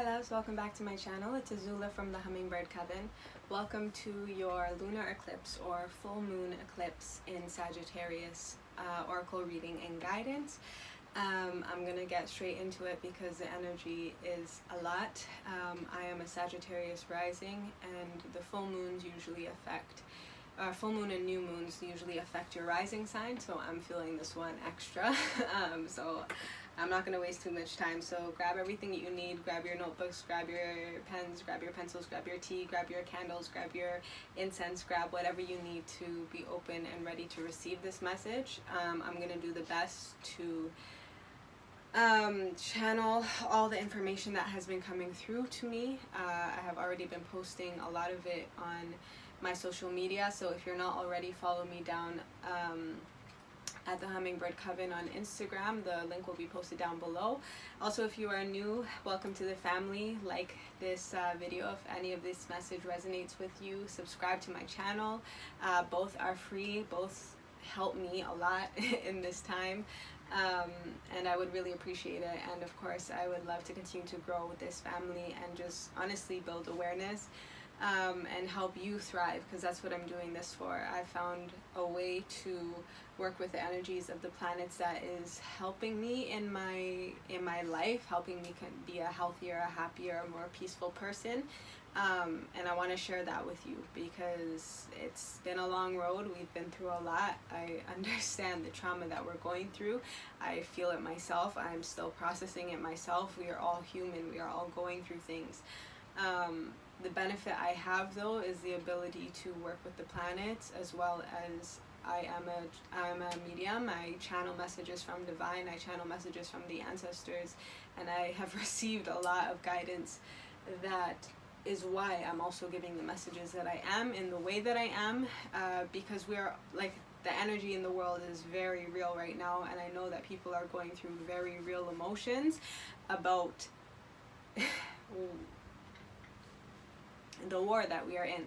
Hi loves, welcome back to my channel. It's Azula from the Hummingbird Coven. Welcome to your lunar eclipse or full moon eclipse in Sagittarius oracle reading and guidance. I'm gonna get straight into it because the energy is a lot. I am a Sagittarius rising, and the full moons usually affect full moon and new moons usually affect your rising sign, so I'm feeling this one extra. So I'm not going to waste too much time, so grab everything that you need. Grab your notebooks, grab your pens, grab your pencils, grab your tea, grab your candles, grab your incense, grab whatever you need to be open and ready to receive this message. I'm going to do the best to channel all the information that has been coming through to me. I have already been posting a lot of it on my social media, so if you're not already, follow me down at the Hummingbird Coven on Instagram. The link will be posted down below. Also, if you are new, welcome to the family. Like this video if any of this message resonates with you. Subscribe to my channel. Both are free. Both help me a lot in this time, and I would really appreciate it. And of course, I would love to continue to grow with this family and just honestly build awareness and help you thrive, because that's what I'm doing this for. I found a way to work with the energies of the planets that is helping me in my life, helping me be a healthier, a happier, a more peaceful person. And I want to share that with you because it's been a long road. We've been through a lot. I understand the trauma that we're going through. I feel it myself. I'm still processing it myself. We are all human. We are all going through things. The benefit I have though is the ability to work with the planets, as well as I'm a medium. I channel messages from divine. I channel messages from the ancestors, and I have received a lot of guidance. That is why I'm also giving the messages that I am in the way that I am, because we are like, the energy in the world is very real right now, and I know that people are going through very real emotions about the war that we are in.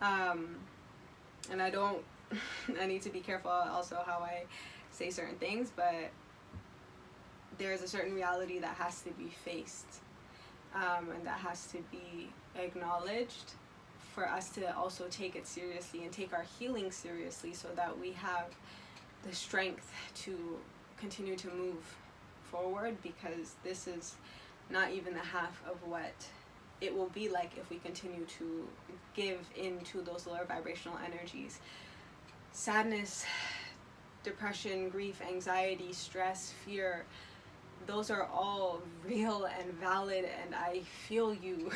And I don't I need to be careful also how I say certain things, but there's a certain reality that has to be faced, and that has to be acknowledged for us to also take it seriously and take our healing seriously, so that we have the strength to continue to move forward, because this is not even the half of what it will be like if we continue to give into those lower vibrational energies. Sadness, depression, grief, anxiety, stress, fear, those are all real and valid, and I feel you.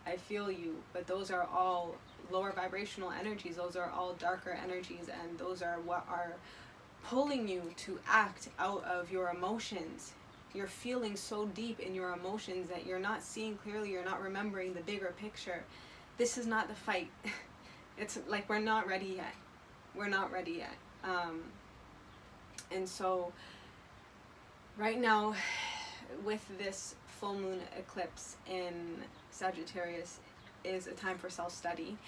I feel you, but those are all lower vibrational energies. Those are all darker energies, and those are what are pulling you to act out of your emotions. You're feeling so deep in your emotions that you're not seeing clearly, you're not remembering the bigger picture. This is not the fight. It's like we're not ready yet. We're not ready yet. And so right now, with this full moon eclipse in Sagittarius, is a time for self-study.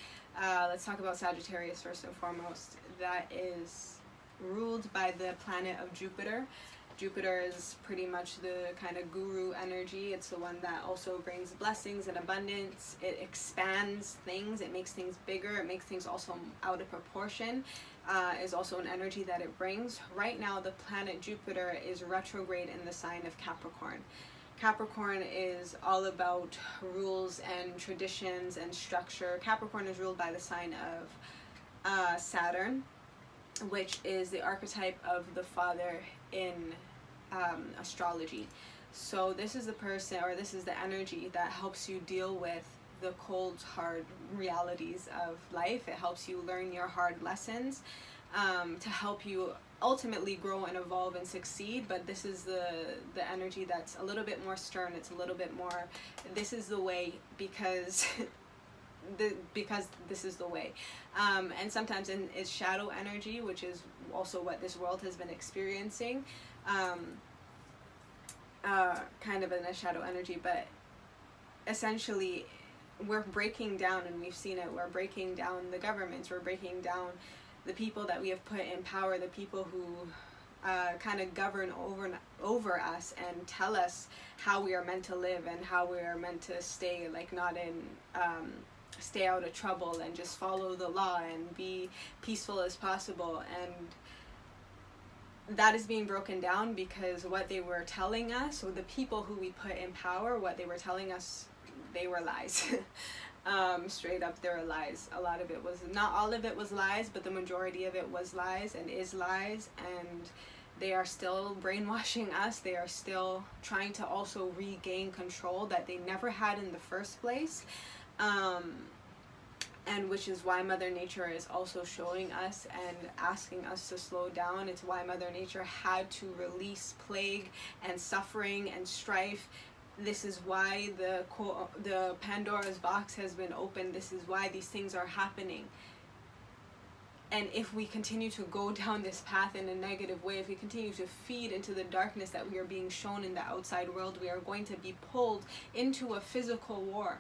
Let's talk about Sagittarius first and foremost. That is ruled by the planet of Jupiter. Jupiter is pretty much the kind of guru energy. It's the one that also brings blessings and abundance. It expands things. It makes things bigger. It makes things also out of proportion. Is also an energy that it brings. Right now, the planet Jupiter is retrograde in the sign of Capricorn. Capricorn is all about rules and traditions and structure. Capricorn is ruled by the sign of Saturn, which is the archetype of the father in astrology. So this is the person, or this is the energy that helps you deal with the cold, hard realities of life. It helps you learn your hard lessons, to help you ultimately grow and evolve and succeed. But this is the energy that's a little bit more stern. It's a little bit more, this is the way, because because this is the way. And sometimes it's shadow energy, which is also what this world has been experiencing, kind of in a shadow energy. But essentially, we're breaking down, and we've seen it, we're breaking down the governments, we're breaking down the people that we have put in power, the people who kind of govern over us and tell us how we are meant to live and how we are meant to stay, like, not in stay out of trouble and just follow the law and be peaceful as possible. And that is being broken down because what they were telling us, or the people who we put in power, what they were telling us, they were lies. Straight up, they were lies. A lot of it was, not all of it was lies, but the majority of it was lies and is lies. And they are still brainwashing us. They are still trying to also regain control that they never had in the first place. And which is why Mother Nature is also showing us and asking us to slow down. It's why Mother Nature had to release plague and suffering and strife. This is why the Pandora's box has been opened. This is why these things are happening. And if we continue to go down this path in a negative way, if we continue to feed into the darkness that we are being shown in the outside world, we are going to be pulled into a physical war.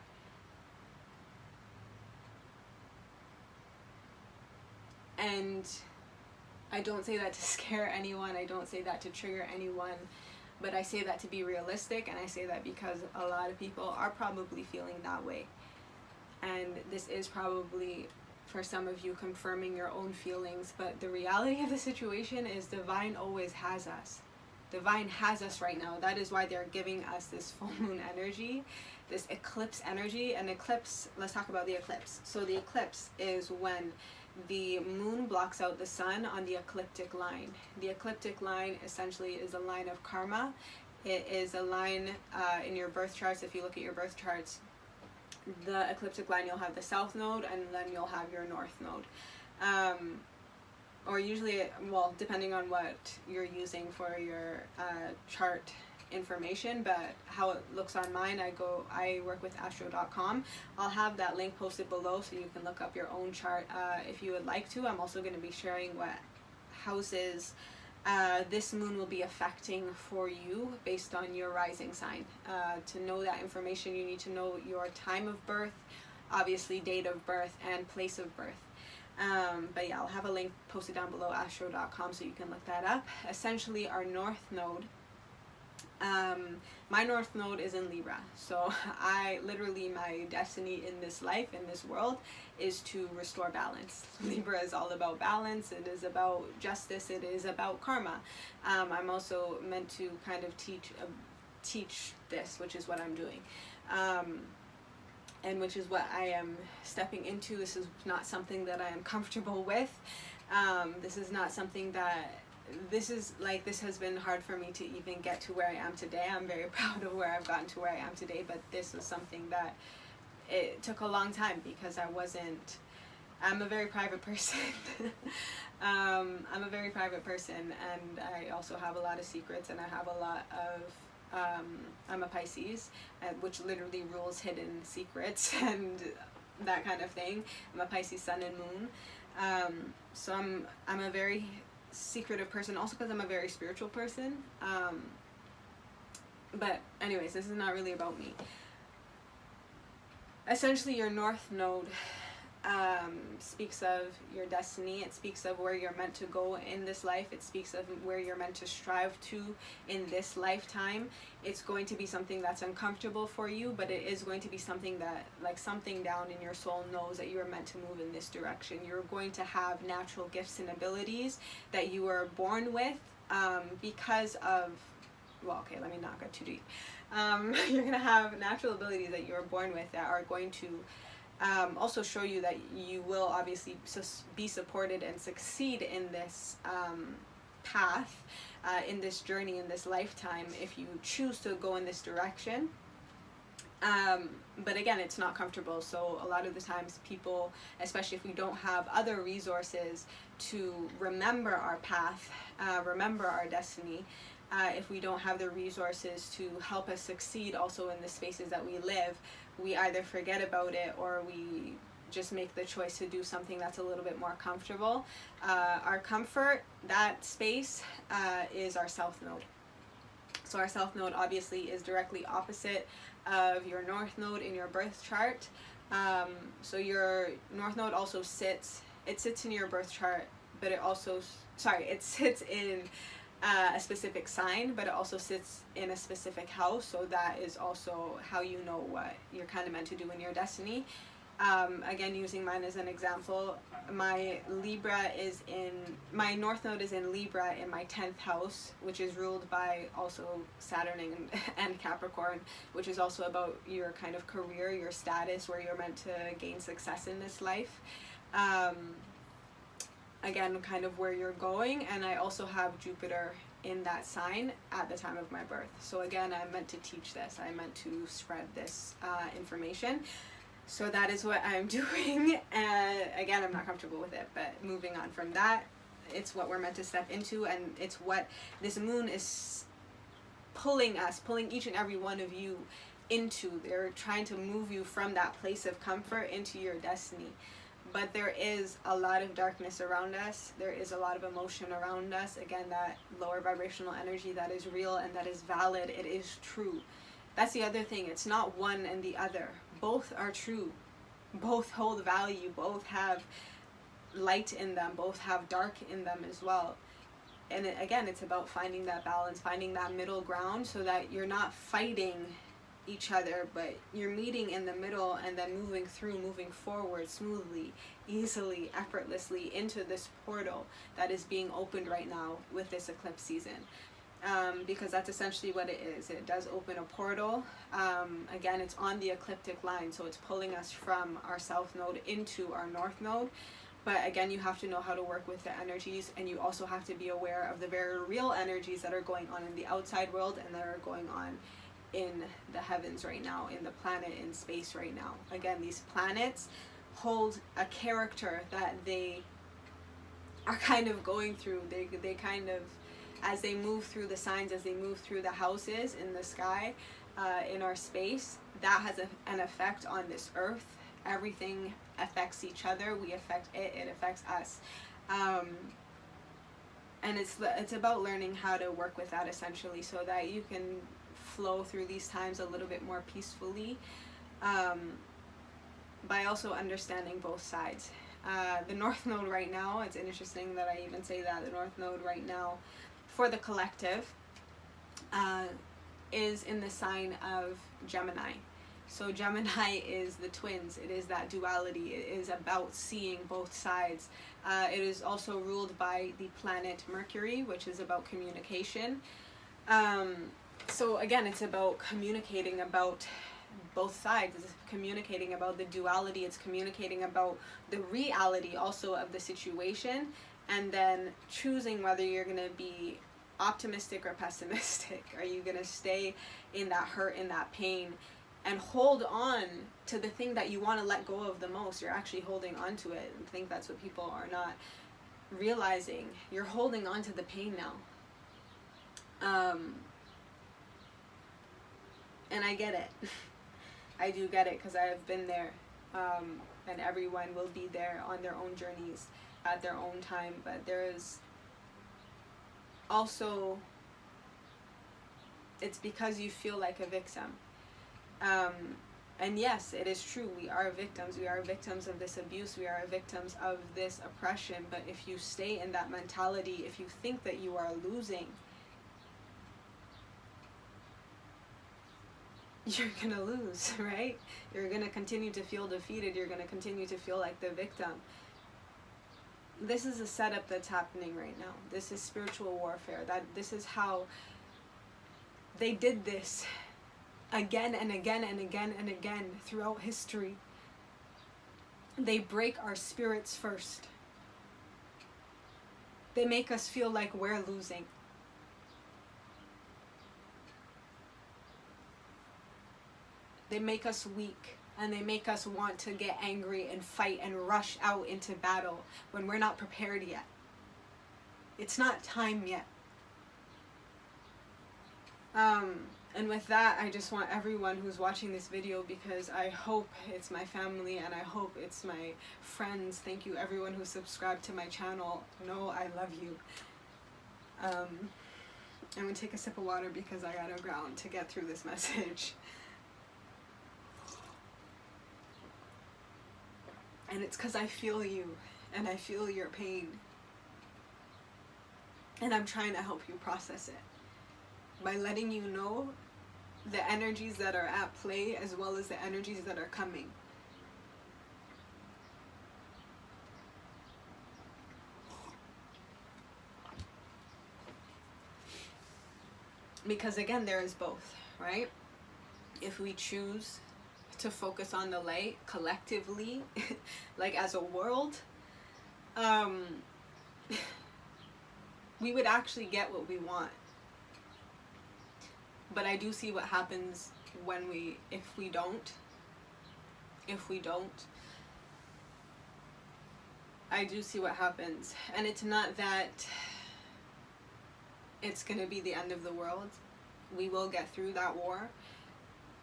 And I don't say that to scare anyone. I don't say that to trigger anyone. But I say that to be realistic, and I say that because a lot of people are probably feeling that way. And this is probably, for some of you, confirming your own feelings. But the reality of the situation is Divine always has us. Divine has us right now. That is why they're giving us this full moon energy, this eclipse energy. An eclipse, let's talk about the eclipse. So the eclipse is when the moon blocks out the sun on the ecliptic line. The ecliptic line essentially is a line of karma. It is a line in your birth charts. If you look at your birth charts, the ecliptic line, you'll have the south node and then you'll have your north node. Or usually, well, depending on what you're using for your chart information, but how it looks on mine, I work with Shoutout. I'll have that link posted below so you can look up your own chart if you would like to. I'm also going to be sharing what houses this moon will be affecting for you based on your rising sign. To know that information, you need to know your time of birth, obviously date of birth, and place of birth. But yeah, I'll have a link posted down below, astro.com, so you can look that up. Essentially, our north node, my north node is in Libra. So my destiny in this life, in this world, is to restore balance. Libra is all about balance. It is about justice. It is about karma. I'm also meant to kind of teach this, which is what I'm doing. And which is what I am stepping into. This is not something that I am comfortable with. This is not something that, this has been hard for me to even get to where I am today. I'm very proud of where I've gotten to where I am today, but this was something that it took a long time because I'm a very private person. I'm a very private person, and I also have a lot of secrets, and I have a lot of I'm a Pisces, which literally rules hidden secrets and that kind of thing. I'm a Pisces sun and moon, so I'm a very secretive person, also because I'm a very spiritual person. But anyways, this is not really about me. Essentially, your north node speaks of your destiny. It speaks of where you're meant to go in this life. It speaks of where you're meant to strive to in this lifetime. It's going to be something that's uncomfortable for you, but it is going to be something that, like, something down in your soul knows that you are meant to move in this direction. You're going to have natural gifts and abilities that you were born with because of, well, okay, let me not get too deep. You're going to have natural abilities that you were born with that are going to also show you that you will obviously be supported and succeed in this path, in this journey, in this lifetime, if you choose to go in this direction. But again, it's not comfortable. So a lot of the times people, especially if we don't have other resources to remember our path, remember our destiny, if we don't have the resources to help us succeed also in the spaces that we live, we either forget about it or we just make the choice to do something that's a little bit more comfortable. Our comfort, that space, is our south node. So our south node obviously is directly opposite of your north node in your birth chart. So your north node also sits in your birth chart, but it also, it sits in a specific sign, but it also sits in a specific house, so that is also how you know what you're kind of meant to do in your destiny. Again, using mine as an example, my North Node is in Libra in my 10th house, which is ruled by also Saturn and Capricorn, which is also about your kind of career, your status, where you're meant to gain success in this life. Again, kind of where you're going, and I also have Jupiter in that sign at the time of my birth. So again, I'm meant to teach this. I'm meant to spread this information. So that is what I'm doing. Again, I'm not comfortable with it, but moving on from that, it's what we're meant to step into, and it's what this moon is pulling each and every one of you into. They're trying to move you from that place of comfort into your destiny. But there is a lot of darkness around us. There is a lot of emotion around us. Again, that lower vibrational energy that is real and that is valid. It is true. That's the other thing. It's not one and the other. Both are true. Both hold value. Both have light in them. Both have dark in them as well. And again, it's about finding that balance, finding that middle ground, so that you're not fighting each other, but you're meeting in the middle and then moving forward smoothly, easily, effortlessly into this portal that is being opened right now with this eclipse season. Because that's essentially what it is. It does open a portal. Again, it's on the ecliptic line, so it's pulling us from our south node into our north node. But again, you have to know how to work with the energies, and you also have to be aware of the very real energies that are going on in the outside world and that are going on in the heavens right now, in the planet, in space right now. Again, these planets hold a character that they are kind of going through. They kind of, as they move through the signs, as they move through the houses in the sky, in our space, that has an effect on this earth. Everything affects each other. We affect it, it affects us. And it's about learning how to work with that, essentially, so that you can flow through these times a little bit more peacefully, by also understanding both sides. The North Node right now, it's interesting that I even say that, the North Node right now for the collective is in the sign of Gemini. So Gemini is the twins. It is that duality. It is about seeing both sides. It is also ruled by the planet Mercury, which is about communication. So again, it's about communicating about both sides. It's communicating about the duality. It's communicating about the reality also of the situation, and then choosing whether you're going to be optimistic or pessimistic. Are you going to stay in that hurt, in that pain, and hold on to the thing that you want to let go of the most? You're actually holding on to it. I think that's what people are not realizing. You're holding on to the pain now. And I get it. I do get it, because I have been there. And everyone will be there on their own journeys at their own time. But there is also, it's because you feel like a victim. And yes, it is true. We are victims. We are victims of this abuse. We are victims of this oppression. But if you stay in that mentality, if you think that you are losing, you're going to lose, right? You're going to continue to feel defeated. You're going to continue to feel like the victim. This is a setup that's happening right now. This is spiritual warfare. This is how they did this again and again and again and again throughout history. They break our spirits first. They make us feel like we're losing. They make us weak, and they make us want to get angry and fight and rush out into battle when we're not prepared yet. It's not time yet. And with that, I just want everyone who's watching this video, because I hope it's my family and I hope it's my friends. Thank you everyone who subscribed to my channel. Know I love you. I'm going to take a sip of water because I gotta ground to get through this message. And it's because I feel you, and I feel your pain. And I'm trying to help you process it by letting you know the energies that are at play as well as the energies that are coming. Because again, there is both, right? If we choose to focus on the light collectively, like as a world, we would actually get what we want. But I do see what happens when if we don't, I do see what happens. And it's not that it's going to be the end of the world. We will get through that war,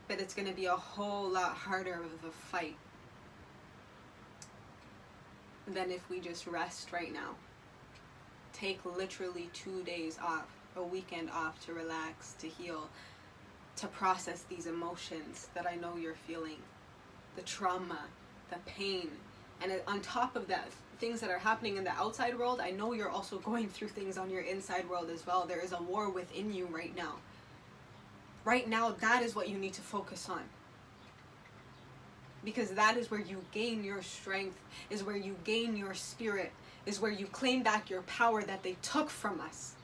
but it's going to be a whole lot harder of a fight than if we just rest right now. Take literally 2 days off, a weekend off to relax, to heal, to process these emotions that I know you're feeling, the trauma, the pain, and on top of that, things that are happening in the outside world, I know you're also going through things on your inside world as well. There is a war within you right now. Right now, that is what you need to focus on. Because that is where you gain your strength, is where you gain your spirit, is where you claim back your power that they took from us.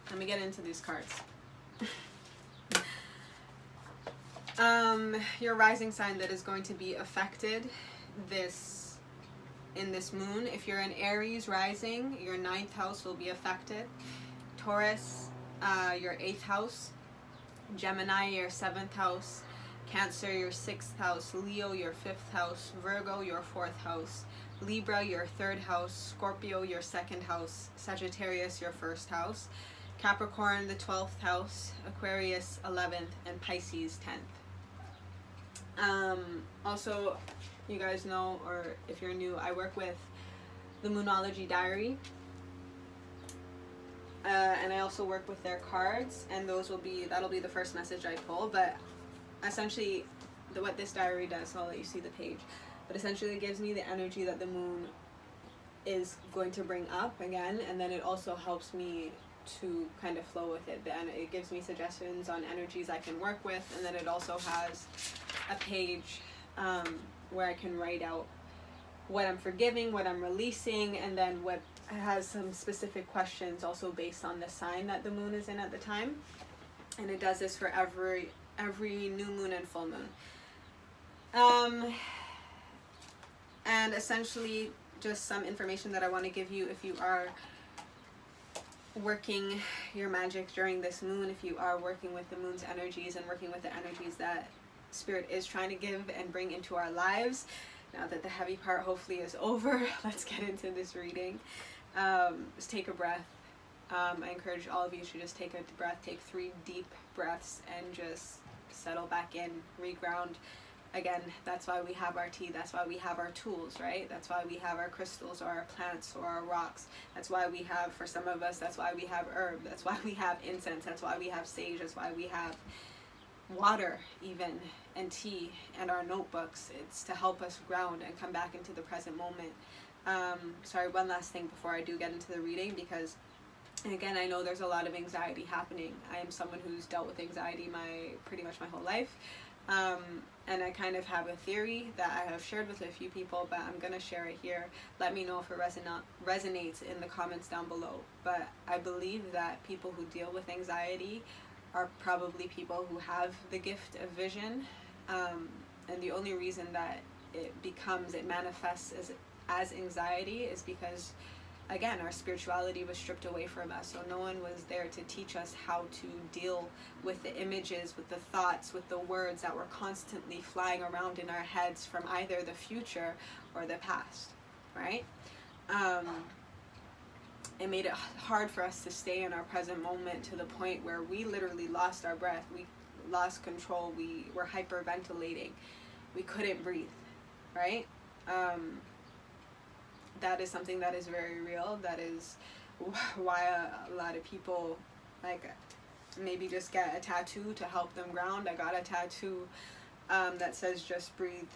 Let me get into these cards. Your rising sign that is going to be affected in this moon. If you're an Aries rising, your 9th house will be affected. Taurus, your 8th house. Gemini, your 7th house. Cancer, your 6th house. Leo, your 5th house. Virgo, your 4th house. Libra, your 3rd house. Scorpio, your 2nd house. Sagittarius, your 1st house. Capricorn, the 12th house. Aquarius, 11th. And Pisces, 10th. Also, you guys know, or if you're new, I work with the Moonology Diary. And I also work with their cards, and that'll be the first message I pull. But essentially, what this diary does, so I'll let you see the page, but essentially it gives me the energy that the moon is going to bring up again, and then it also helps me to kind of flow with it. And it gives me suggestions on energies I can work with, and then it also has a page where I can write out what I'm forgiving, what I'm releasing, and then what has some specific questions also based on the sign that the moon is in at the time. And it does this for every new moon and full moon. And essentially just some information that I want to give you if you are working your magic during this moon, if you are working with the moon's energies and working with the energies that Spirit is trying to give and bring into our lives. Now that the heavy part hopefully is over, let's get into this reading. Just take a breath. I encourage all of you to just take a breath, take 3 deep breaths, and just settle back in, reground. Again, that's why we have our tea, that's why we have our tools, right? That's why we have our crystals or our plants or our rocks. That's why we have, for some of us, that's why we have herb, that's why we have incense, that's why we have sage, that's why we have water even, and tea, and our notebooks. It's to help us ground and come back into the present moment. Sorry, one last thing before I do get into the reading, because again, I know there's a lot of anxiety happening. I am someone who's dealt with anxiety pretty much my whole life. And I kind of have a theory that I have shared with a few people, but I'm going to share it here. Let me know if it resonates in the comments down below. But I believe that people who deal with anxiety are probably people who have the gift of vision. And the only reason that it manifests as anxiety is because, again, our spirituality was stripped away from us. So no one was there to teach us how to deal with the images, with the thoughts, with the words that were constantly flying around in our heads from either the future or the past, right? It made it hard for us to stay in our present moment to the point where we literally lost our breath. We lost control. We were hyperventilating. We couldn't breathe, right? That is something that is very real. That is why a lot of people maybe just get a tattoo to help them ground. I got a tattoo that says just breathe.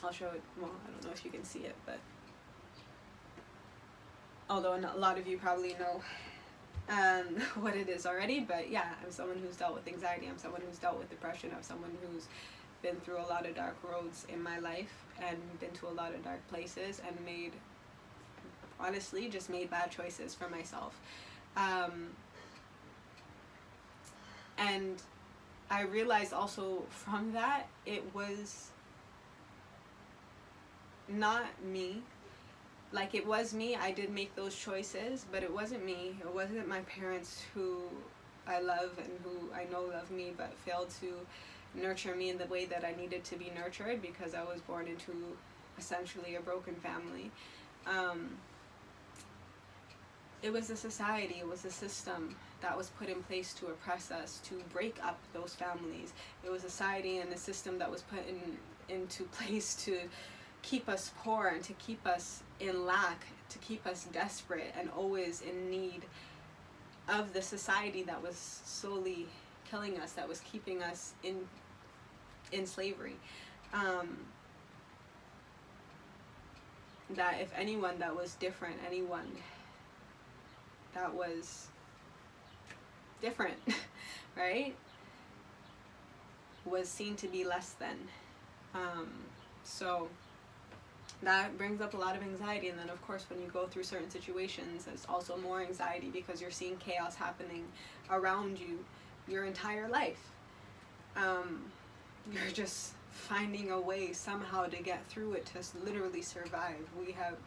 I'll show it. Well, I don't know if you can see it, but although a lot of you probably know what it is already. But yeah, I'm someone who's dealt with anxiety. I'm someone who's dealt with depression. I'm someone who's been through a lot of dark roads in my life and been to a lot of dark places and honestly just made bad choices for myself. And I realized also from that it was not me. Like, it was me, I did make those choices, but it wasn't me. It wasn't my parents, who I love and who I know love me, but failed to nurture me in the way that I needed to be nurtured, because I was born into essentially a broken family. It was a society, it was a system that was put in place to oppress us, to break up those families. It was a society and a system that was put into place to keep us poor and to keep us in lack, to keep us desperate and always in need of the society that was slowly killing us, that was keeping us in slavery. That if anyone that was different, anyone that was different, right, was seen to be less than. So that brings up a lot of anxiety. And then of course when you go through certain situations, there's also more anxiety because you're seeing chaos happening around you your entire life. You're just finding a way somehow to get through it, to literally survive. We have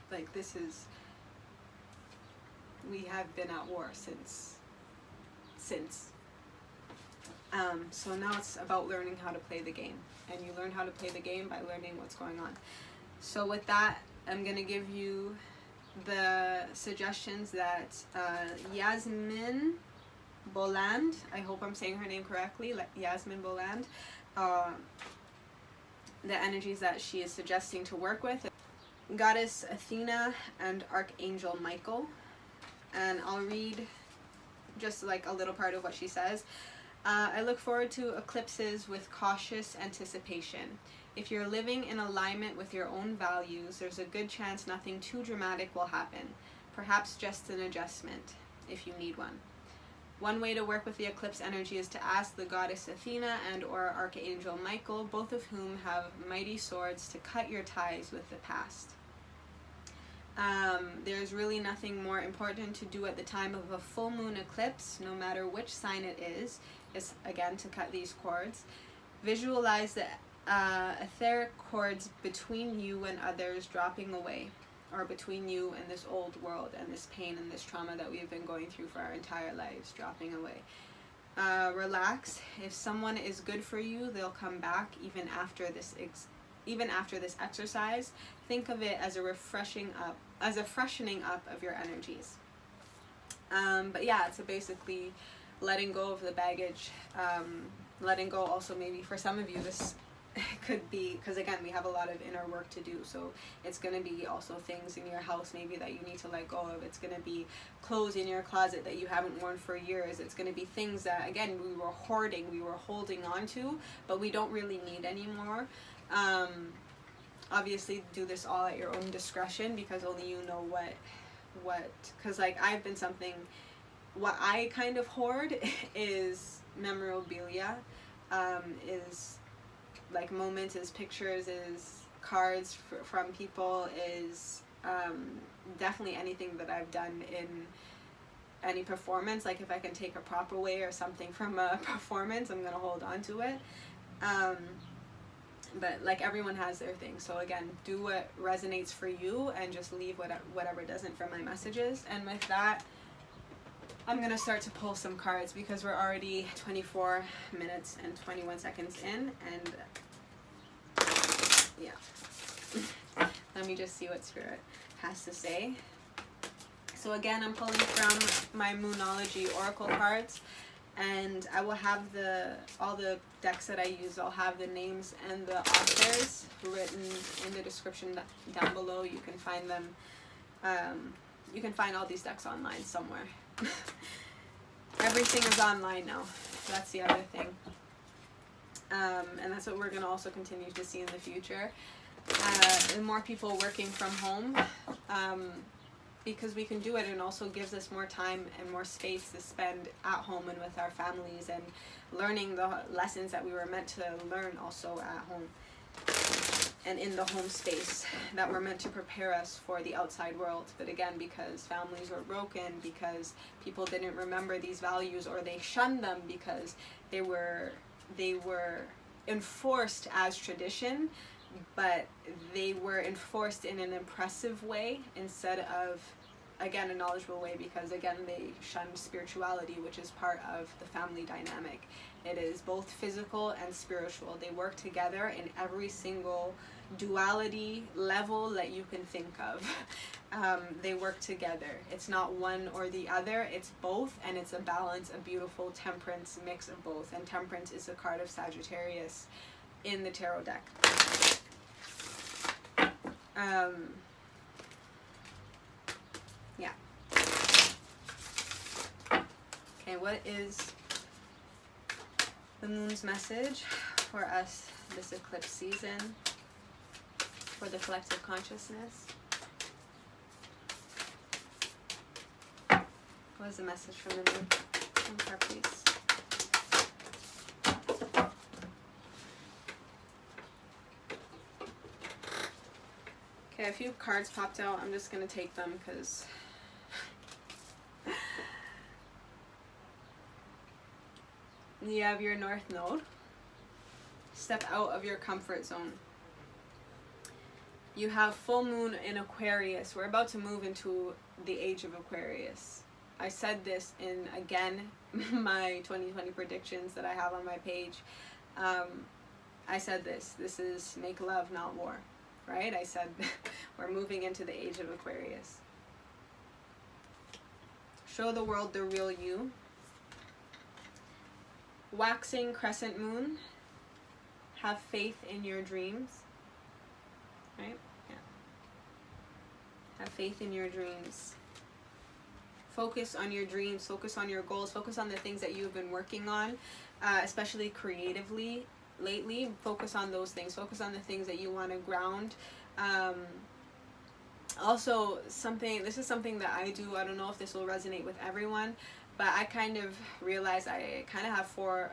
been at war since. So now it's about learning how to play the game, and you learn how to play the game by learning what's going on. So with that, I'm gonna give you the suggestions that Yasmin Boland, I hope I'm saying her name correctly, like Yasmin Boland, the energies that she is suggesting to work with: Goddess Athena and Archangel Michael. And I'll read just like a little part of what she says. I look forward to eclipses with cautious anticipation. If you're living in alignment with your own values, there's a good chance nothing too dramatic will happen. Perhaps just an adjustment, if you need one. One way to work with the eclipse energy is to ask the goddess Athena and or Archangel Michael, both of whom have mighty swords, to cut your ties with the past. There's really nothing more important to do at the time of a full moon eclipse, no matter which sign it is again to cut these cords. Visualize the etheric cords between you and others dropping away, or between you and this old world and this pain and this trauma that we've been going through for our entire lives, dropping away. Relax. If someone is good for you, they'll come back even after this exercise. Think of it as a freshening up of your energies. But yeah, it's basically letting go of the baggage, letting go also, maybe for some of you this could be, because again we have a lot of inner work to do, so it's going to be also things in your house maybe that you need to let go of. It's going to be clothes in your closet that you haven't worn for years. It's going to be things that again we were hoarding, we were holding on to, but we don't really need anymore. Obviously do this all at your own discretion, because only you know what because like I've been what I kind of hoard is memorabilia, is like moments, is pictures, is cards from people, is definitely anything that I've done in any performance. Like if I can take a proper way or something from a performance, I'm gonna hold on to it. But like everyone has their thing, so again, do what resonates for you and just leave whatever doesn't from my messages. And with that, I'm gonna start to pull some cards, because we're already 24 minutes and 21 seconds in, and yeah. Let me just see what Spirit has to say. So again, I'm pulling from my Moonology Oracle cards, and I will have all the decks that I use, I'll have the names and the authors written in the description down below. You can find them, you can find all these decks online somewhere. Everything is online now, that's the other thing. And that's what we're going to also continue to see in the future. And more people working from home. because we can do it, and also gives us more time and more space to spend at home and with our families and learning the lessons that we were meant to learn also at home and in the home space that were meant to prepare us for the outside world. But again, because families were broken, because people didn't remember these values, or they shunned them because they were enforced as tradition, but they were enforced in an impressive way instead of, again, a knowledgeable way, because again, they shunned spirituality, which is part of the family dynamic. It is both physical and spiritual. They work together in every single duality level that you can think of. They work together. It's not one or the other, it's both, and it's a balance, a beautiful temperance mix of both. And temperance is a card of Sagittarius in the tarot deck. Yeah. Okay, what is the moon's message for us this eclipse season, for the collective consciousness? What is the message from the moon? One card, please. Okay, a few cards popped out. I'm just going to take them because you have your North Node. Step out of your comfort zone. You have full moon in Aquarius. We're about to move into the age of Aquarius. I said this in, again, my 2020 predictions that I have on my page. I said this is make love, not war, right? I said we're moving into the age of Aquarius. Show the world the real you. Waxing crescent moon. Have faith in your dreams. Right? Yeah. Have faith in your dreams. Focus on your dreams. Focus on your goals. Focus on the things that you've been working on, especially creatively lately. Focus on those things. Focus on the things that you want to ground. Also, this is something that I do. I don't know if this will resonate with everyone, but I kind of realize I kind of have four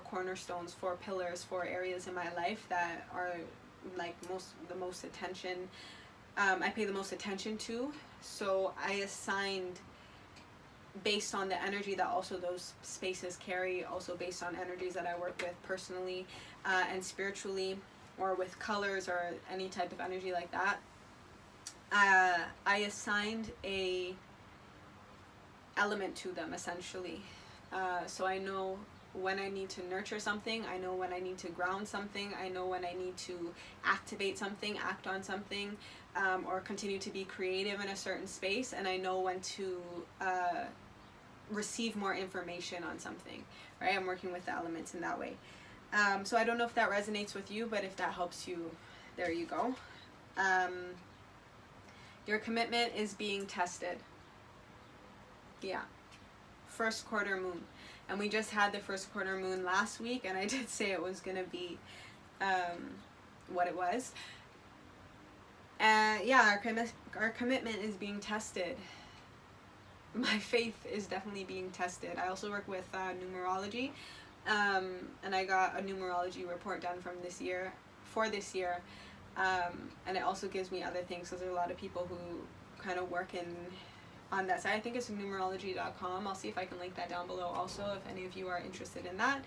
cornerstones, 4 pillars, 4 areas in my life that are like the most attention. I pay the most attention to. So I assigned, based on the energy that also those spaces carry, also based on energies that I work with personally and spiritually, or with colors or any type of energy like that. I assigned a element to them, essentially. So I know when I need to nurture something, I know when I need to ground something, I know when I need to activate something, act on something, or continue to be creative in a certain space, and I know when to receive more information on something, right? I'm working with the elements in that way. So I don't know if that resonates with you, but if that helps you, there you go. Your commitment is being tested. Yeah. First quarter moon. And we just had the first quarter moon last week, and I did say it was going to be what it was. Yeah, our commitment is being tested. My faith is definitely being tested. I also work with numerology, and I got a numerology report done from this year, and it also gives me other things, because there's a lot of people who kind of work on that side. I think it's numerology.com. I'll see if I can link that down below also, if any of you are interested in that.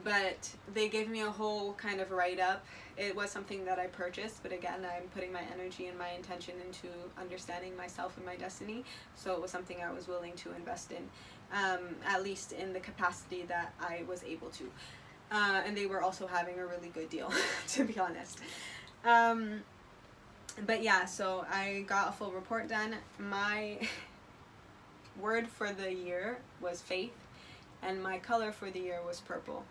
But they gave me a whole kind of write-up. It was something that I purchased, but again, I'm putting my energy and my intention into understanding myself and my destiny, so it was something I was willing to invest in, at least in the capacity that I was able to. And they were also having a really good deal, to be honest. But yeah, so I got a full report done. My word for the year was faith, and my color for the year was purple.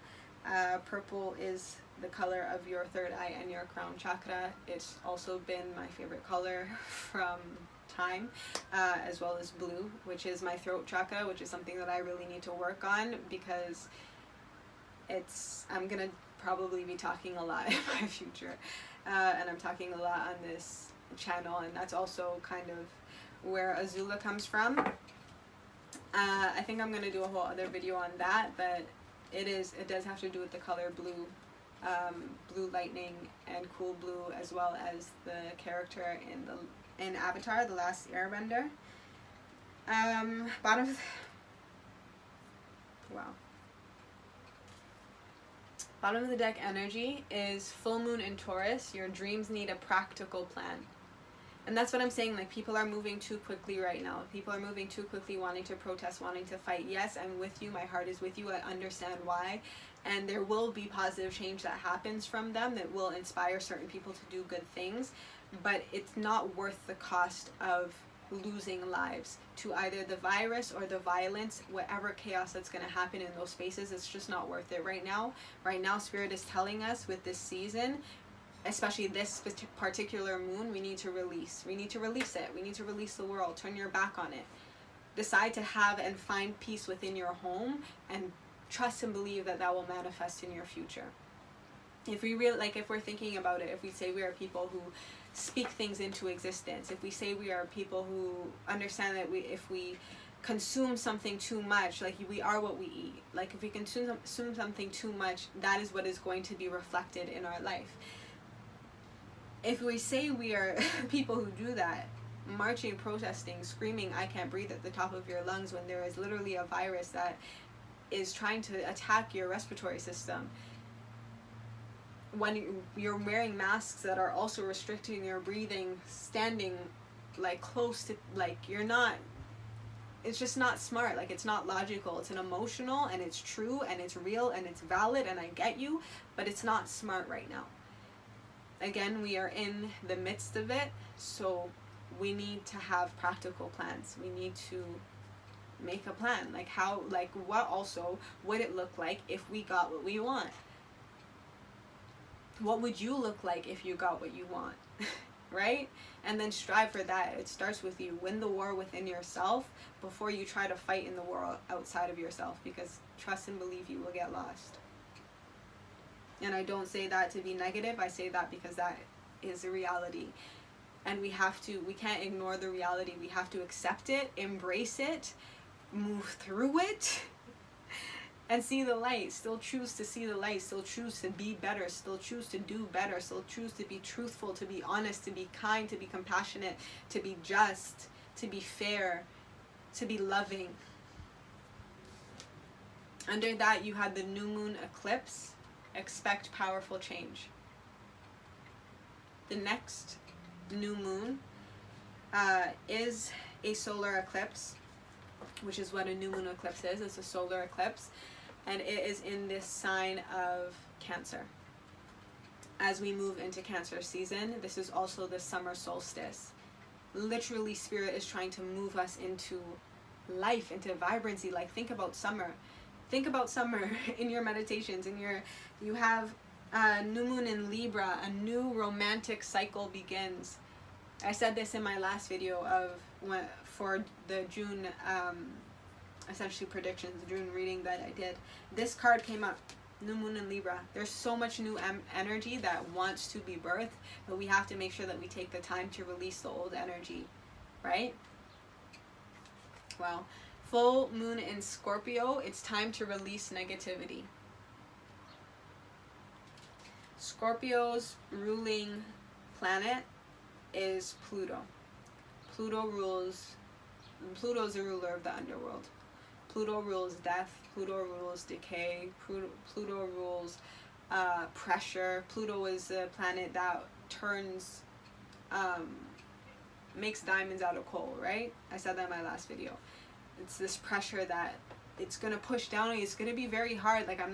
Purple is the color of your third eye and your crown chakra. It's also been my favorite color from time, as well as blue, which is my throat chakra, which is something that I really need to work on, because I'm gonna probably be talking a lot in my future, and I'm talking a lot on this channel, and that's also kind of where Azula comes from. I think I'm gonna do a whole other video on that, but it does have to do with the color blue, blue lightning and cool blue, as well as the character in Avatar: The Last Airbender. Bottom of the deck energy is full moon in Taurus. Your dreams need a practical plan. And that's what I'm saying, like, people are moving too quickly right now. People are moving too quickly, wanting to protest, wanting to fight. Yes, I'm with you. My heart is with you. I understand why. And there will be positive change that happens from them that will inspire certain people to do good things. But it's not worth the cost of losing lives to either the virus or the violence, whatever chaos that's going to happen in those spaces. It's just not worth it right now. Right now, Spirit is telling us with this season, especially this particular moon, we need to release. We need to release it. We need to release the world. Turn your back on it. Decide to have and find peace within your home, and trust and believe that that will manifest in your future. If we really, like, if we're thinking about it, if we say we are people who speak things into existence, if we say we are people who understand that if we consume something too much, like, we are what we eat. Like, if we consume something too much, that is what is going to be reflected in our life. If we say we are people who do that, marching, protesting, screaming, I can't breathe at the top of your lungs, when there is literally a virus that is trying to attack your respiratory system, when you're wearing masks that are also restricting your breathing, standing like close to, like, you're not, it's just not smart. Like, it's not logical. It's an emotional, and it's true, and it's real, and it's valid, and I get you, but it's not smart right now. Again, we are in the midst of it, so we need to have practical plans. We need to make a plan. Like, how, like, what also would it look like if we got what we want? What would you look like if you got what you want? Right? And then strive for that. It starts with you. Win the war within yourself before you try to fight in the war outside of yourself, because trust and believe you will get lost. And I don't say that to be negative. I say that because that is the reality. And we can't ignore the reality. We have to accept it, embrace it, move through it, and see the light. Still choose to see the light. Still choose to be better. Still choose to do better. Still choose to be truthful, to be honest, to be kind, to be compassionate, to be just, to be fair, to be loving. Under that, you had the new moon eclipse. Expect powerful change. The next new moon is a solar eclipse, which is what a new moon eclipse is. It's a solar eclipse, and it is in this sign of Cancer. As we move into Cancer season, this is also the summer solstice. Literally, Spirit is trying to move us into life, into vibrancy. Like, think about summer. Think about summer in your meditations. You have new moon in Libra. A new romantic cycle begins. I said this in my last video for the June, essentially predictions, June reading that I did. This card came up, new moon in Libra. There's so much new energy that wants to be birthed, but we have to make sure that we take the time to release the old energy, right? Well, full moon in Scorpio, it's time to release negativity. Scorpio's ruling planet is Pluto. Pluto's the ruler of the underworld. Pluto rules death. Pluto rules decay. Pluto rules pressure. Pluto is the planet that makes diamonds out of coal, right? I said that in my last video. It's this pressure that it's going to push down. It's going to be very hard. Like, I'm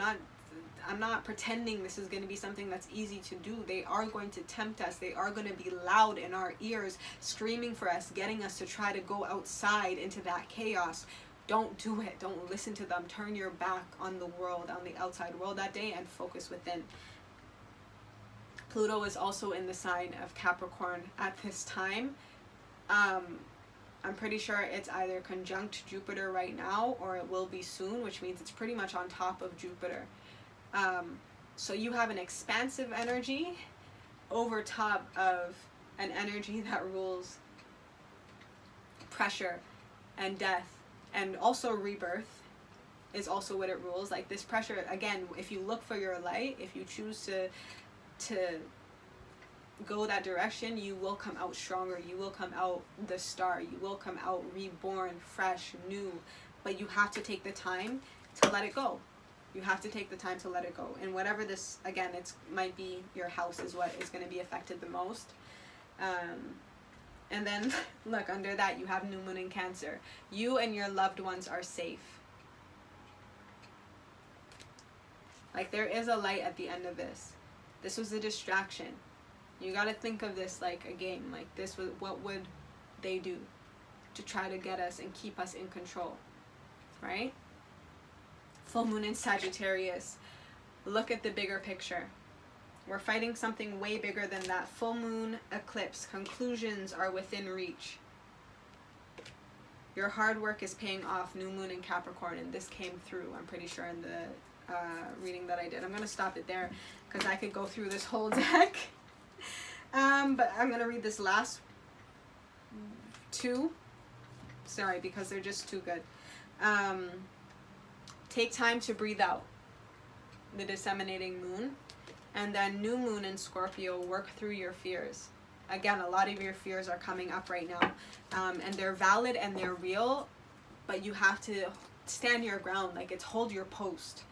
not pretending this is going to be something that's easy to do. They are going to tempt us. They are going to be loud in our ears, screaming for us, getting us to try to go outside into that chaos. Don't do it. Don't listen to them. Turn your back on the world, on the outside world that day, and focus within. Pluto is also in the sign of Capricorn at this time. I'm pretty sure it's either conjunct Jupiter right now, or it will be soon, which means it's pretty much on top of Jupiter. So you have an expansive energy over top of an energy that rules pressure and death, and also rebirth is also what it rules. Like this pressure, again, if you look for your light, if you choose to go that direction, you will come out stronger, you will come out the star, you will come out reborn, fresh, new. But you have to take the time to let it go. You have to take the time to let it go. And whatever this, again, it's might be your house is what is going to be affected the most. And then look, under that you have new moon in Cancer. You and your loved ones are safe. Like there is a light at the end of this. This was a distraction. You got to think of this like a game. Like this was, what would they do to try to get us and keep us in control, right? Full moon in Sagittarius. Look at the bigger picture. We're fighting something way bigger than that. Full moon eclipse. Conclusions are within reach. Your hard work is paying off. New moon in Capricorn, and this came through, I'm pretty sure, in the reading that I did. I'm going to stop it there because I could go through this whole deck. But I'm going to read this last two. Sorry, because they're just too good. Take time to breathe out. The disseminating moon. And then new moon in Scorpio, work through your fears. Again, a lot of your fears are coming up right now. And they're valid and they're real, but you have to stand your ground. Like it's hold your post.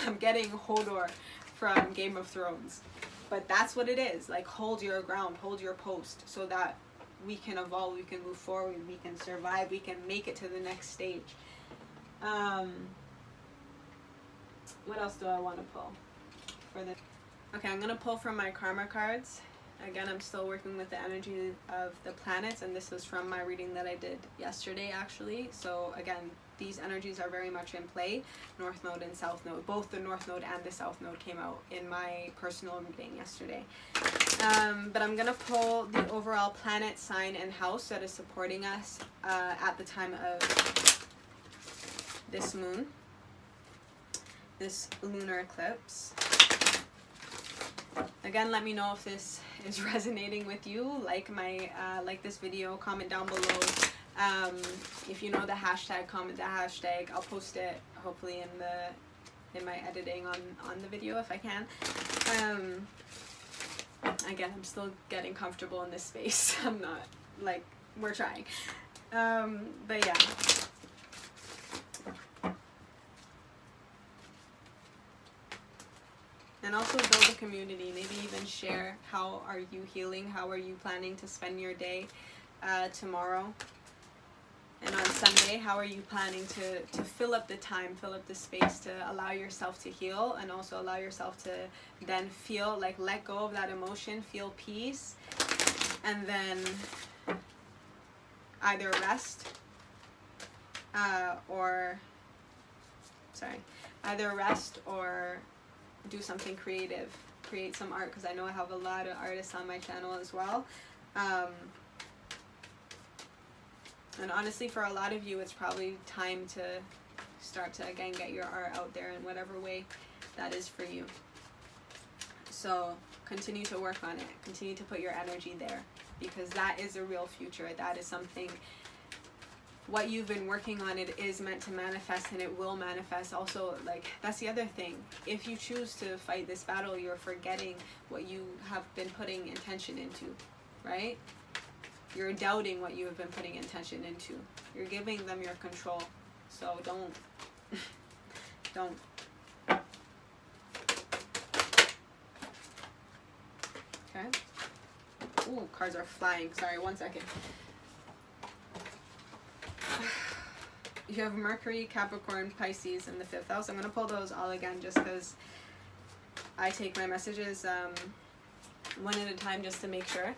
I'm getting Hodor from Game of Thrones. But that's what it is. Like hold your ground, hold your post so that we can evolve, we can move forward, we can survive, we can make it to the next stage. What else do I want to pull for this? Okay, I'm going to pull from my karma cards. Again, I'm still working with the energy of the planets, and this was from my reading that I did yesterday, actually. So again, these energies are very much in play. North Node and South Node. Both the North Node and the South Node came out in my personal reading yesterday. But I'm going to pull the overall planet, sign, and house that is supporting us at the time of this moon. This lunar eclipse. Again, let me know if this is resonating with you. Like this video, comment down below. If you know the hashtag, comment the hashtag. I'll post it hopefully in my editing on the video if I can. Again, I'm still getting comfortable in this space. I'm not, like, we're trying. But yeah. And also build a community, maybe even share how are you healing, how are you planning to spend your day tomorrow. And on Sunday, how are you planning to fill up the time, fill up the space to allow yourself to heal and also allow yourself to then feel, like let go of that emotion, feel peace, and then either rest or do something creative, create some art, because I know I have a lot of artists on my channel as well. And honestly, for a lot of you, it's probably time to start to, again, get your art out there in whatever way that is for you. So continue to work on it. Continue to put your energy there, because that is a real future. That is something, what you've been working on, it is meant to manifest, and it will manifest. Also, like, that's the other thing. If you choose to fight this battle, you're forgetting what you have been putting intention into, right? You're doubting what you have been putting intention into. You're giving them your control. So don't. Okay. Ooh, cards are flying. Sorry, 1 second. You have Mercury, Capricorn, Pisces in the 5th house. I'm going to pull those all again just because I take my messages one at a time just to make sure.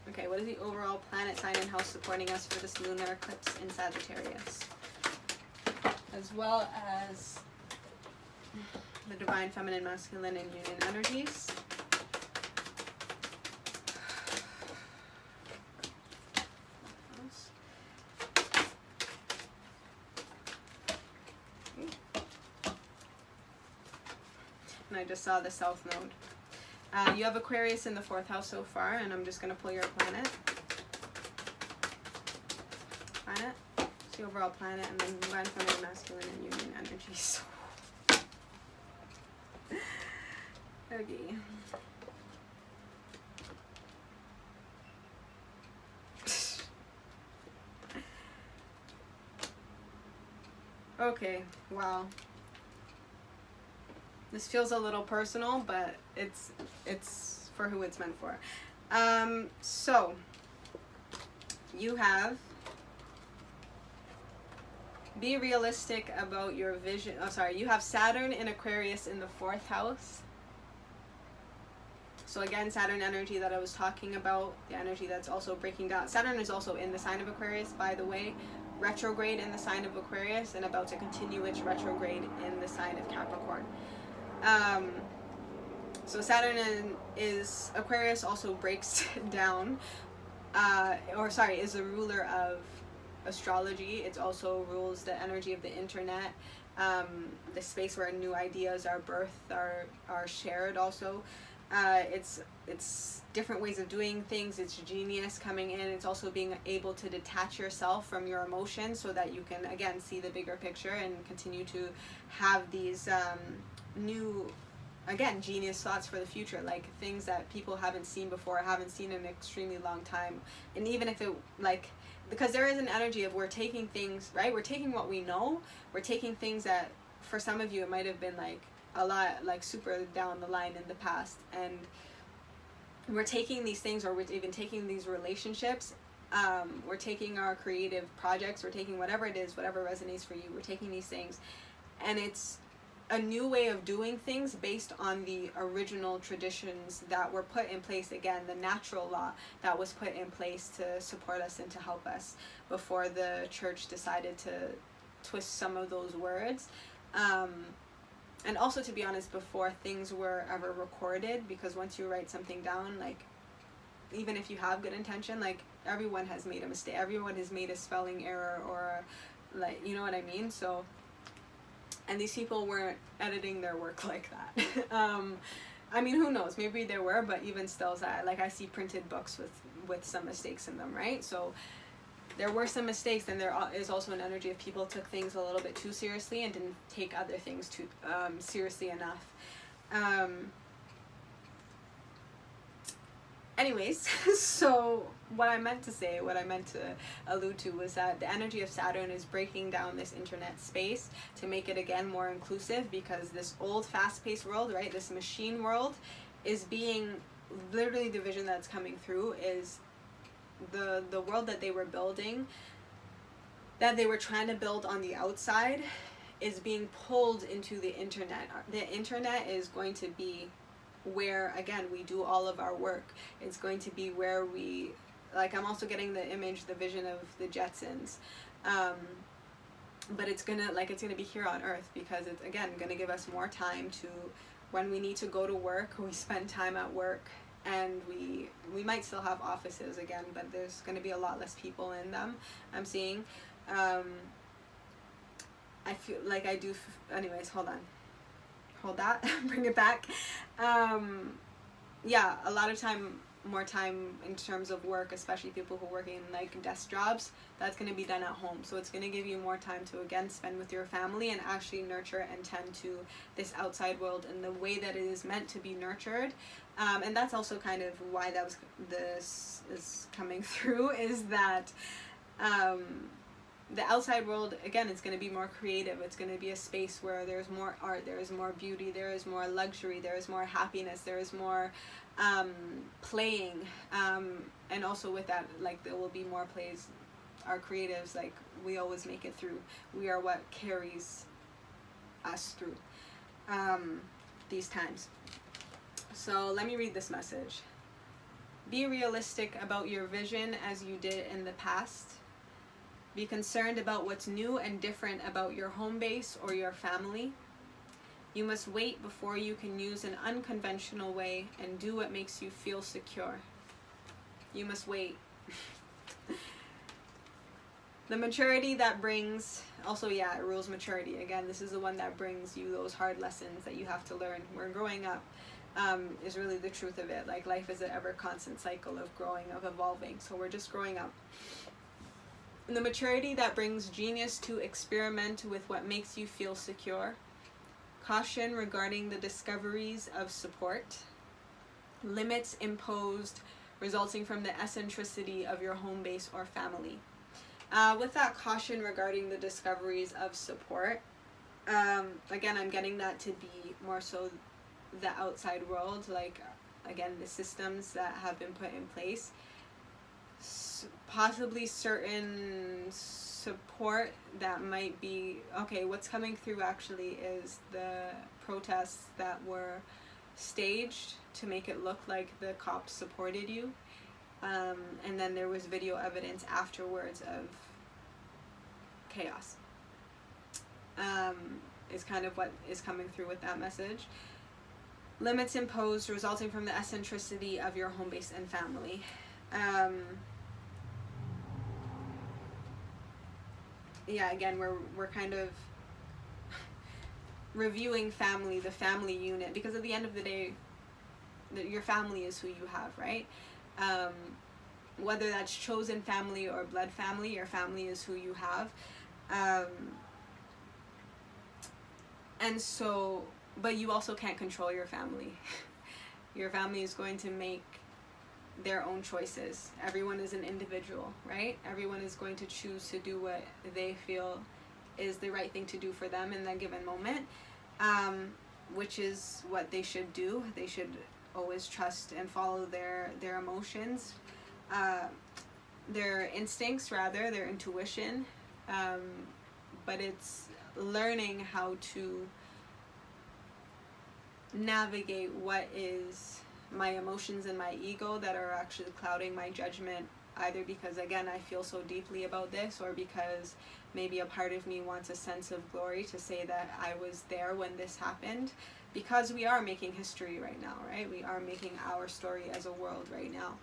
Okay, what is the overall planet, sign, and house supporting us for this lunar eclipse in Sagittarius? As well as the divine, feminine, masculine, and union energies. And I just saw the South Node. You have Aquarius in the 4th house so far, and I'm just going to pull your planet. Planet. It's the overall planet, and then divine feminine, masculine, and union energies. Okay. Okay, wow. This feels a little personal, but it's for who it's meant for. So you have be realistic about your vision. Oh, sorry. You have Saturn in Aquarius in the 4th house. So again, Saturn energy that I was talking about, the energy that's also breaking down. Saturn is also in the sign of Aquarius, by the way, retrograde in the sign of Aquarius, and about to continue its retrograde in the sign of Capricorn. So Saturn is Aquarius also breaks down, is the ruler of astrology. It also rules the energy of the internet, the space where new ideas are birthed, are shared also. It's different ways of doing things. It's genius coming in. It's also being able to detach yourself from your emotions so that you can, again, see the bigger picture and continue to have these new, again, genius thoughts for the future, like things that people haven't seen before, haven't seen in an extremely long time. And even if it, like, because there is an energy of we're taking things, right? We're taking what we know. We're taking things that, for some of you, it might have been like a lot, like super down the line in the past. And we're taking these things, or we're even taking these relationships. We're taking our creative projects. We're taking whatever it is, whatever resonates for you. We're taking these things. And it's a new way of doing things based on the original traditions that were put in place, again, the natural law that was put in place to support us and to help us before the church decided to twist some of those words. And also, to be honest, before things were ever recorded, because once you write something down, like, even if you have good intention, like, everyone has made a mistake. Everyone has made a spelling error, or, like, you know what I mean? So, and these people weren't editing their work like that. I mean, who knows? Maybe there were, but even still, I see printed books with some mistakes in them, right? So there were some mistakes, and there is also an energy of people took things a little bit too seriously and didn't take other things too seriously enough. Anyways, so what I meant to allude to was that the energy of Saturn is breaking down this internet space to make it, again, more inclusive, because this old fast-paced world, right, this machine world, is being, literally the vision that's coming through is the world that they were building, that they were trying to build on the outside, is being pulled into the internet. The internet is going to be where, again, we do all of our work. It's going to be where we, like, I'm also getting the image, the vision of the Jetsons, but it's gonna be here on Earth, because it's, again, gonna give us more time to, when we need to go to work, we spend time at work, and we might still have offices again, but there's gonna be a lot less people in them, I'm seeing. I feel like I do, anyways, hold that, bring it back. Yeah, a lot of more time in terms of work, especially people who work in, like, desk jobs, that's going to be done at home. So it's going to give you more time to, again, spend with your family and actually nurture and tend to this outside world in the way that it is meant to be nurtured. And that's also kind of why this is coming through, is that the outside world, again, it's going to be more creative. It's going to be a space where there's more art, there is more beauty, there is more luxury, there is more happiness, there is more playing. And also with that, like, there will be more plays. Our creatives, like, we always make it through. We are what carries us through these times. So let me read this message. Be realistic about your vision as you did in the past. Be concerned about what's new and different about your home base or your family. You must wait before you can use an unconventional way and do what makes you feel secure. You must wait. The maturity that brings, also, yeah, it rules maturity. Again, this is the one that brings you those hard lessons that you have to learn. We're growing up. is really the truth of it. Like, life is an ever constant cycle of growing, of evolving. So we're just growing up. And the maturity that brings genius to experiment with what makes you feel secure. Caution regarding the discoveries of support. Limits imposed resulting from the eccentricity of your home base or family. With that caution regarding the discoveries of support, again, I'm getting that to be more so the outside world, like, again, the systems that have been put in place, possibly certain support that might be, okay, what's coming through actually is the protests that were staged to make it look like the cops supported you, and then there was video evidence afterwards of chaos, is kind of what is coming through with that message. Limits imposed resulting from the eccentricity of your home base and family. Yeah, again, we're kind of reviewing family, the family unit, because at the end of the day, your family is who you have, right? Whether that's chosen family or blood family, your family is who you have. And so, but you also can't control your family. Your family is going to make their own choices. Everyone is an individual, right? Everyone is going to choose to do what they feel is the right thing to do for them in that given moment, which is what they should do. They should always trust and follow their emotions, their instincts, rather, their intuition. But it's learning how to navigate what is my emotions and my ego that are actually clouding my judgment, either because, again, I feel so deeply about this, or because maybe a part of me wants a sense of glory to say that I was there when this happened, because we are making history right now, right? We are making our story as a world right now.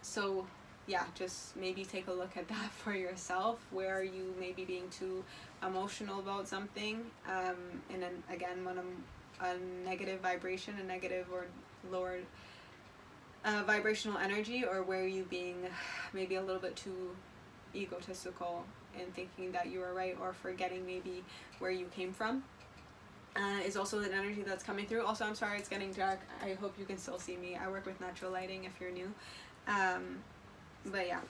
So yeah, just maybe take a look at that for yourself. Where are you maybe being too emotional about something, and then again, when a negative vibration, a negative or lower vibrational energy, or where are you being maybe a little bit too egotistical and thinking that you are right, or forgetting maybe where you came from, is also an energy that's coming through. Also, I'm sorry it's getting dark. I hope you can still see me. I work with natural lighting if you're new. But yeah,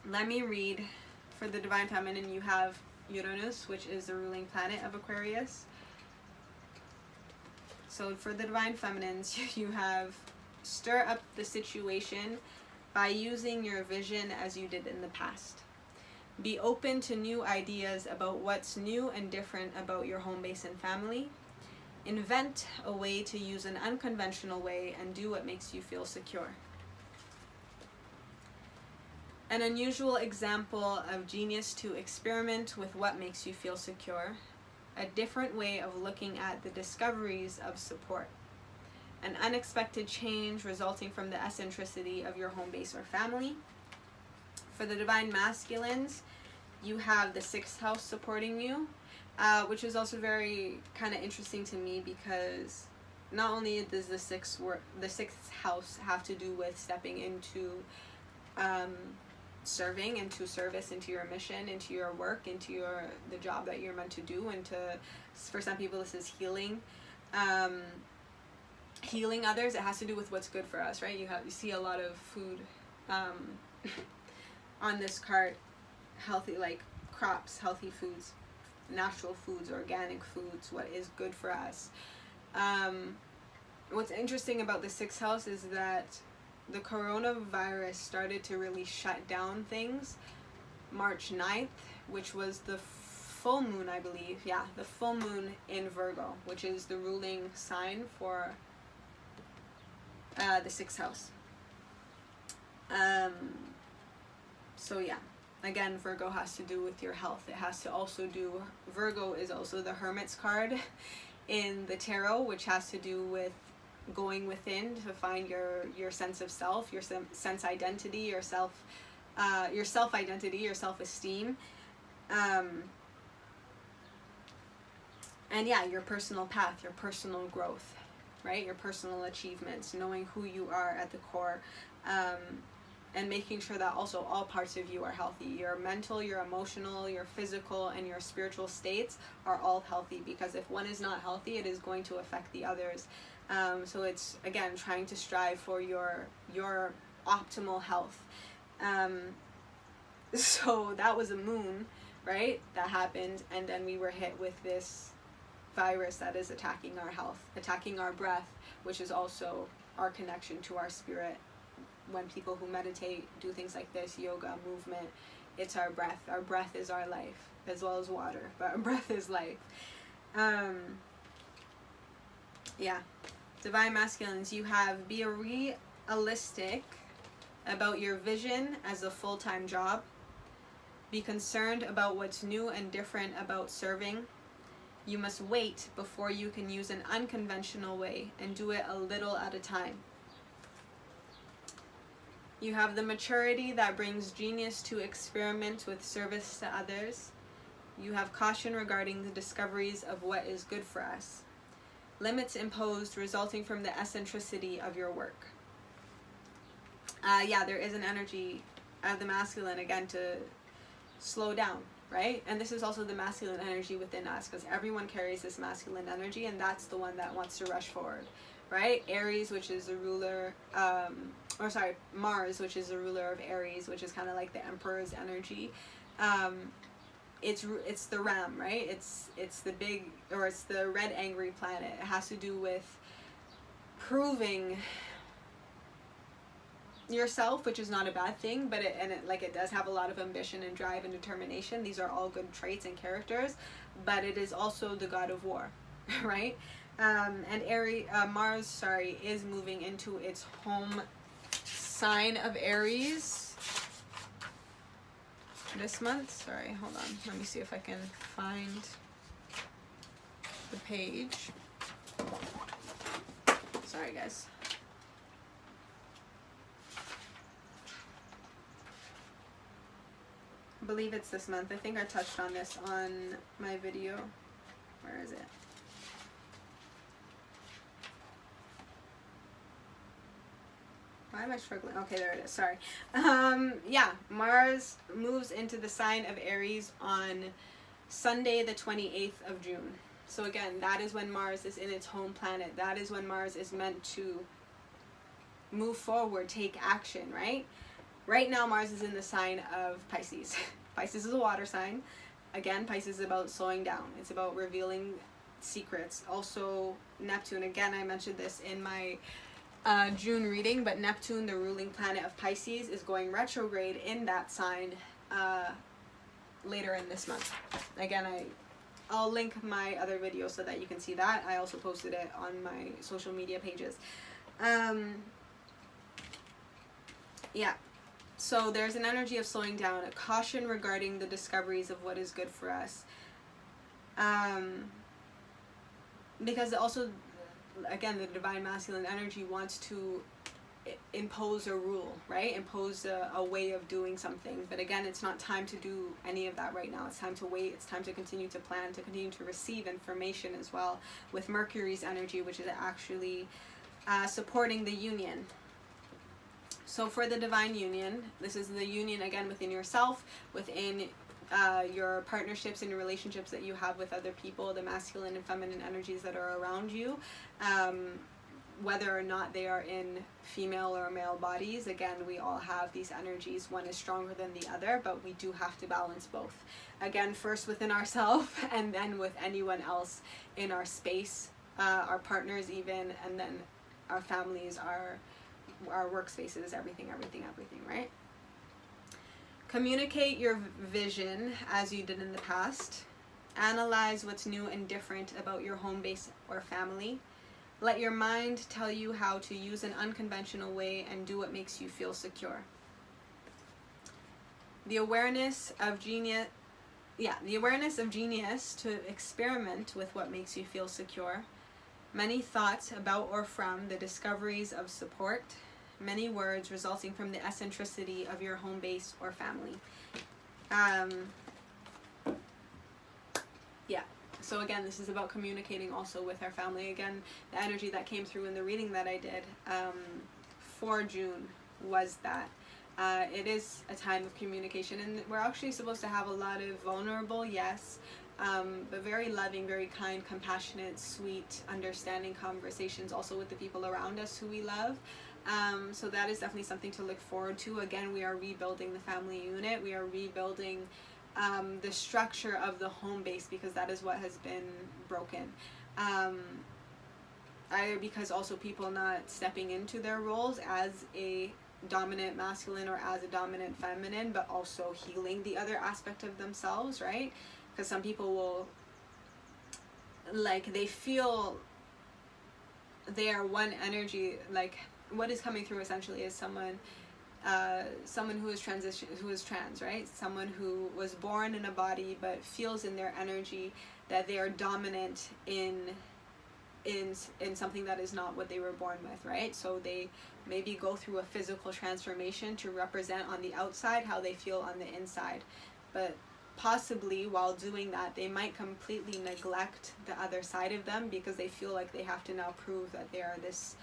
let me read. For the Divine Feminine, you have Uranus, which is the ruling planet of Aquarius. So for the Divine Feminines, you have: stir up the situation by using your vision as you did in the past. Be open to new ideas about what's new and different about your home base and family. Invent a way to use an unconventional way and do what makes you feel secure. An unusual example of genius to experiment with what makes you feel secure. A different way of looking at the discoveries of support. An unexpected change resulting from the eccentricity of your home base or family. For the Divine Masculines, you have the 6th house supporting you, which is also very kind of interesting to me, because not only does the 6th house have to do with stepping into serving, into service, into your mission, into your work, into the job that you're meant to do, and for some people this is healing, healing others. It has to do with what's good for us, right? You see a lot of food on this card, healthy, like crops, healthy foods, natural foods, organic foods, what is good for us. What's interesting about the 6th house is that the coronavirus started to really shut down things March 9th, which was the full moon, I believe. Yeah, the full moon in Virgo, which is the ruling sign for the 6th house. So yeah, again, Virgo has to do with your health. It has to also do, Virgo is also the Hermit's card in the tarot, which has to do with going within to find your sense of self, your sense identity, your self identity, your self-esteem. And yeah, your personal path, your personal growth, right? Your personal achievements, knowing who you are at the core, and making sure that also all parts of you are healthy. Your mental, your emotional, your physical, and your spiritual states are all healthy, because if one is not healthy, it is going to affect the others. So it's, again, trying to strive for your optimal health. So that was a moon, right, that happened, and then we were hit with this virus that is attacking our health, attacking our breath, which is also our connection to our spirit. When people who meditate do things like this, yoga, movement, it's our breath. Our breath is our life, as well as water, but our breath is life. Yeah. Divine Masculines, you have: be realistic about your vision as a full-time job. Be concerned about what's new and different about serving. You must wait before you can use an unconventional way, and do it a little at a time. You have the maturity that brings genius to experiment with service to others. You have caution regarding the discoveries of what is good for us. Limits imposed resulting from the eccentricity of your work. Yeah, there is an energy of the masculine, again, to slow down, right? And this is also the masculine energy within us, because everyone carries this masculine energy, and that's the one that wants to rush forward, right? Aries, which is the ruler, Mars, which is the ruler of Aries, which is kind of like the emperor's energy. It's the ram, right? It's the big, or it's the red angry planet. It has to do with proving yourself, which is not a bad thing, but it does have a lot of ambition and drive and determination. These are all good traits and characters, but it is also the god of war, right? And Mars, is moving into its home sign of Aries this month. Sorry, hold on. Let me see if I can find the page. Sorry, guys. I believe it's this month. I think I touched on this on my video. Where is it? Why am I struggling? Okay, there it is. Sorry. Yeah, Mars moves into the sign of Aries on Sunday, the 28th of June. So again, that is when Mars is in its home planet. That is when Mars is meant to move forward, take action, right? Right now, Mars is in the sign of Pisces. Pisces is a water sign. Again, Pisces is about slowing down. It's about revealing secrets. Also, Neptune, again, I mentioned this in my June reading, but Neptune, the ruling planet of Pisces, is going retrograde in that sign later in this month. Again, I'll link my other video so that you can see that. I also posted it on my social media pages. Yeah. So there's an energy of slowing down, a caution regarding the discoveries of what is good for us. Because also, again, the divine masculine energy wants to impose a rule, right? Impose a way of doing something. But again, it's not time to do any of that right now. It's time to wait. It's time to continue to plan, to continue to receive information as well, with Mercury's energy, which is actually supporting the union. So for the divine union, this is the union, again, within yourself, within your partnerships and your relationships that you have with other people, the masculine and feminine energies that are around you, whether or not they are in female or male bodies. Again, we all have these energies. One is stronger than the other, but we do have to balance both. Again, first within ourselves, and then with anyone else in our space, our partners even, and then our families, our workspaces, everything, right? Communicate your vision as you did in the past. Analyze what's new and different about your home base or family. Let your mind tell you how to use an unconventional way and do what makes you feel secure. The awareness of genius to experiment with what makes you feel secure. Many thoughts about or from the discoveries of support. Many words resulting from the eccentricity of your home base or family. So again, this is about communicating also with our family. Again, the energy that came through in the reading that I did for June was that it is a time of communication, and we're actually supposed to have a lot of vulnerable, yes, but very loving, very kind, compassionate, sweet, understanding conversations also with the people around us who we love. So that is definitely something to look forward to. Again, we are rebuilding the family unit. We are rebuilding the structure of the home base, because that is what has been broken. Either because also people not stepping into their roles as a dominant masculine or as a dominant feminine, but also healing the other aspect of themselves, right? Because some people will, like, they feel they are one energy. Like, what is coming through essentially is someone who is trans, right? Someone who was born in a body but feels in their energy that they are dominant in something that is not what they were born with, right? So they maybe go through a physical transformation to represent on the outside how they feel on the inside, but possibly while doing that they might completely neglect the other side of them, because they feel like they have to now prove that they are this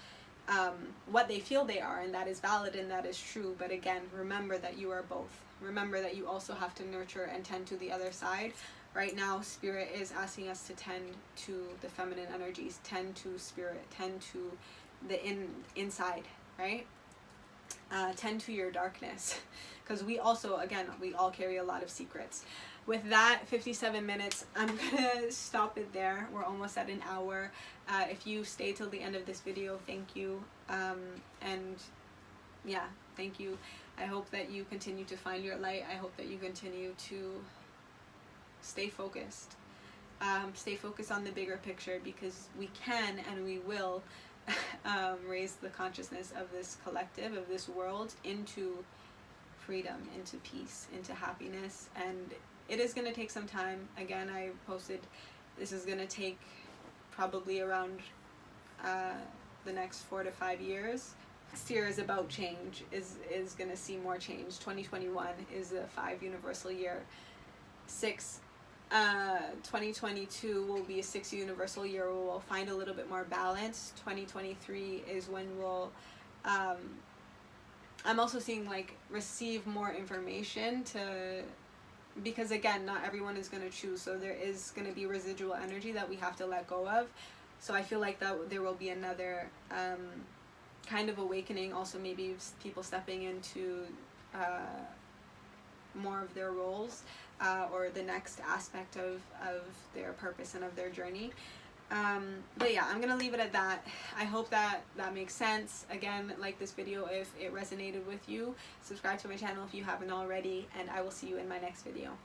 what they feel they are, and that is valid and that is true. But again, remember that you are both. Remember that you also have to nurture and tend to the other side. Right now, Spirit is asking us to tend to the feminine energies, tend to Spirit, tend to the inside, right? Tend to your darkness, because we also, again, we all carry a lot of secrets. With that, 57 minutes, I'm gonna stop it there. We're almost at an hour. If you stay till the end of this video, thank you. And yeah, thank you. I hope that you continue to find your light. I hope that you continue to stay focused. Stay focused on the bigger picture, because we can and we will raise the consciousness of this collective, of this world, into freedom, into peace, into happiness. And it is going to take some time. Again, I posted, this is going to take probably around the next 4 to 5 years. Next year is about change, is going to see more change. 2021 is a 5 universal year. 2022 will be a 6 universal year where we'll find a little bit more balance. 2023 is when we'll I'm also seeing, like, receive more information to, because again, not everyone is going to choose, so there is going to be residual energy that we have to let go of. So I feel like that there will be another kind of awakening, also maybe people stepping into more of their roles, or the next aspect of their purpose and of their journey. But yeah, I'm gonna leave it at that. I hope that makes sense. Again, like this video if it resonated with you. Subscribe to my channel if you haven't already, and I will see you in my next video.